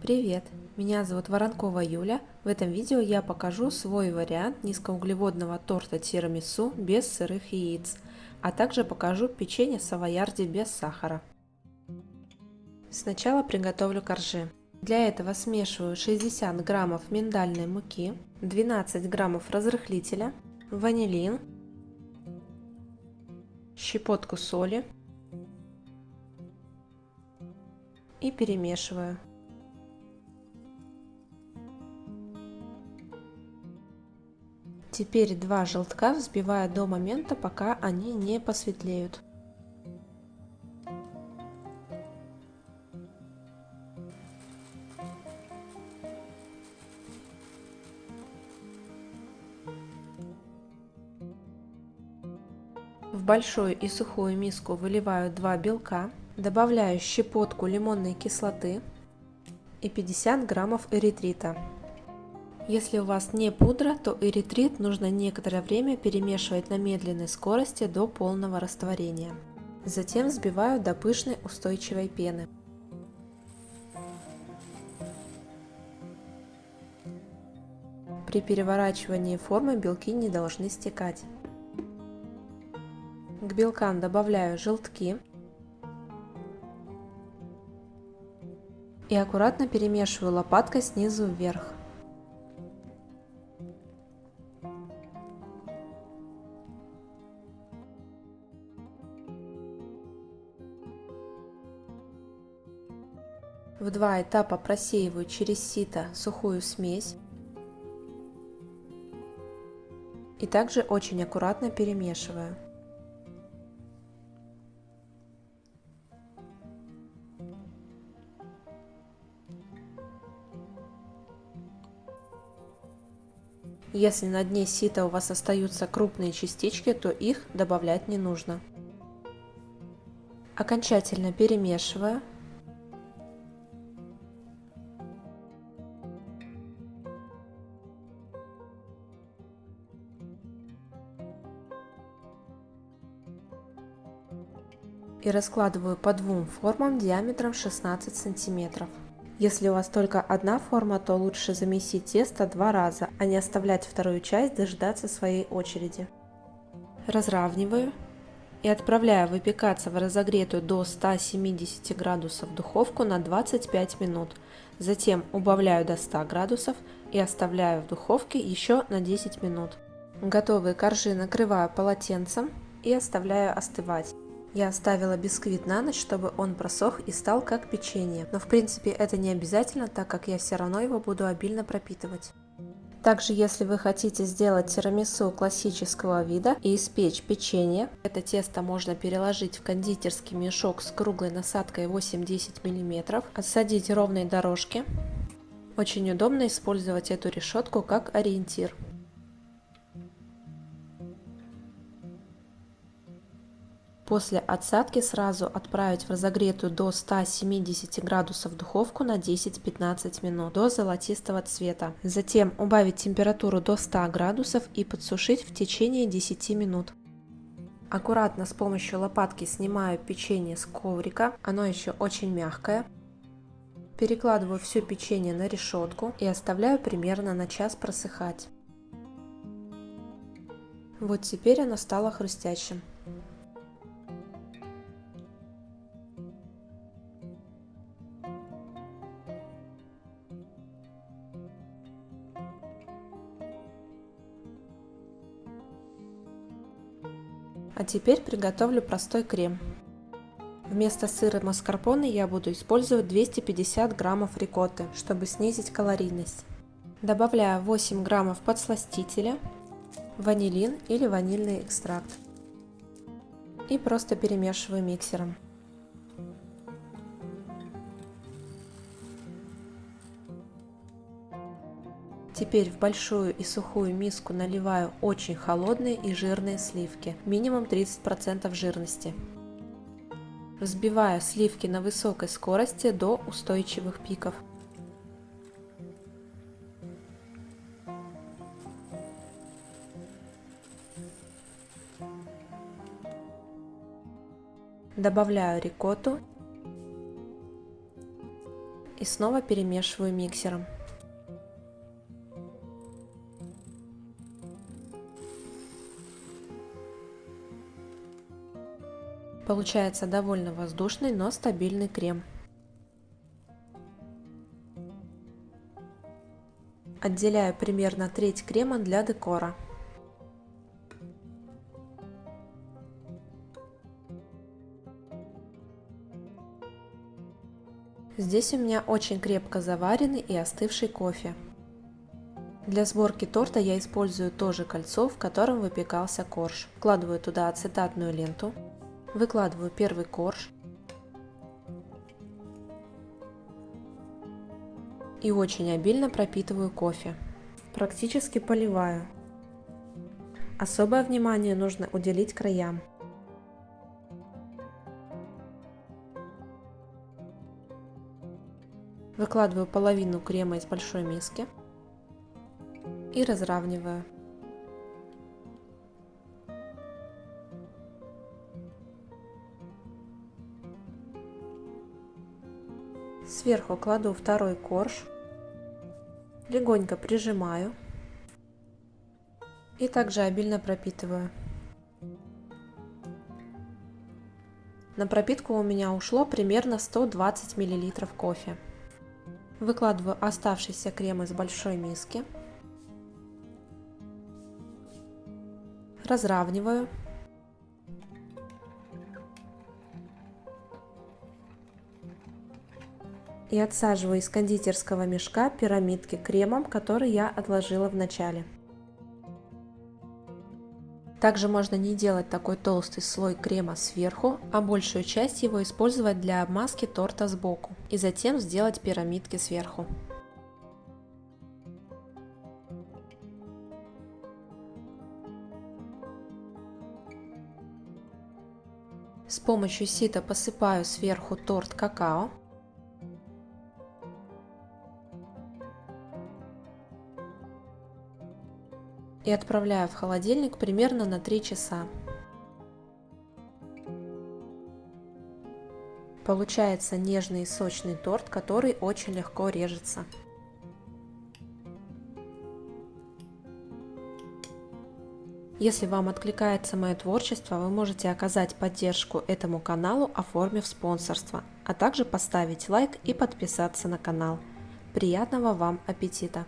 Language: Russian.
Привет! Меня зовут Воронкова Юля. В этом видео я покажу свой вариант низкоуглеводного торта тирамису без сырых яиц, а также покажу печенье савоярди без сахара. Сначала приготовлю коржи. Для этого смешиваю 60 граммов миндальной муки, 12 граммов разрыхлителя, ванилин, щепотку соли и перемешиваю. Теперь два желтка взбиваю до момента, пока они не посветлеют. В большую и сухую миску выливаю 2 белка, добавляю щепотку лимонной кислоты и 50 граммов эритрита. Если у вас не пудра, то эритрит нужно некоторое время перемешивать на медленной скорости до полного растворения. Затем взбиваю до пышной устойчивой пены. При переворачивании формы белки не должны стекать. К белкам добавляю желтки и аккуратно перемешиваю лопаткой снизу вверх. В два этапа просеиваю через сито сухую смесь и также очень аккуратно перемешиваю. Если на дне сита у вас остаются крупные частички, то их добавлять не нужно. Окончательно перемешиваю. И раскладываю по двум формам диаметром 16 сантиметров. Если у вас только одна форма, то лучше замесить тесто 2 раза, а не оставлять вторую часть дожидаться своей очереди. Разравниваю и отправляю выпекаться в разогретую до 170 градусов духовку на 25 минут. Затем убавляю до 100 градусов и оставляю в духовке еще на 10 минут. Готовые коржи накрываю полотенцем и оставляю остывать. Я оставила бисквит на ночь, чтобы он просох и стал как печенье, но в принципе это не обязательно, так как я все равно его буду обильно пропитывать. Также, если вы хотите сделать тирамису классического вида и испечь печенье, это тесто можно переложить в кондитерский мешок с круглой насадкой 8-10 мм, отсадить ровные дорожки. Очень удобно использовать эту решетку как ориентир. После отсадки сразу отправить в разогретую до 170 градусов духовку на 10-15 минут до золотистого цвета. Затем убавить температуру до 100 градусов и подсушить в течение 10 минут. Аккуратно с помощью лопатки снимаю печенье с коврика, оно еще очень мягкое. Перекладываю все печенье на решетку и оставляю примерно на час просыхать. Вот теперь оно стало хрустящим. А теперь приготовлю простой крем. Вместо сыра маскарпоне я буду использовать 250 граммов рикотты, чтобы снизить калорийность. Добавляю 8 граммов подсластителя, ванилин или ванильный экстракт и просто перемешиваю миксером. Теперь в большую и сухую миску наливаю очень холодные и жирные сливки, минимум 30% жирности. Взбиваю сливки на высокой скорости до устойчивых пиков. Добавляю рикотту и снова перемешиваю миксером. Получается довольно воздушный, но стабильный крем. Отделяю примерно треть крема для декора. Здесь у меня очень крепко заваренный и остывший кофе. Для сборки торта я использую то же кольцо, в котором выпекался корж. Вкладываю туда ацетатную ленту, выкладываю первый корж и очень обильно пропитываю кофе. Практически поливаю. Особое внимание нужно уделить краям. Выкладываю половину крема из большой миски и разравниваю. Сверху кладу второй корж, легонько прижимаю и также обильно пропитываю. На пропитку у меня ушло примерно 120 мл кофе. Выкладываю оставшийся крем из большой миски, разравниваю и отсаживаю из кондитерского мешка пирамидки кремом, который я отложила в начале. Также можно не делать такой толстый слой крема сверху, а большую часть его использовать для обмазки торта сбоку и затем сделать пирамидки сверху. С помощью сита посыпаю сверху торт какао. И отправляю в холодильник примерно на 3 часа. Получается нежный и сочный торт, который очень легко режется. Если вам откликается мое творчество, вы можете оказать поддержку этому каналу, оформив спонсорство, а также поставить лайк и подписаться на канал. Приятного вам аппетита!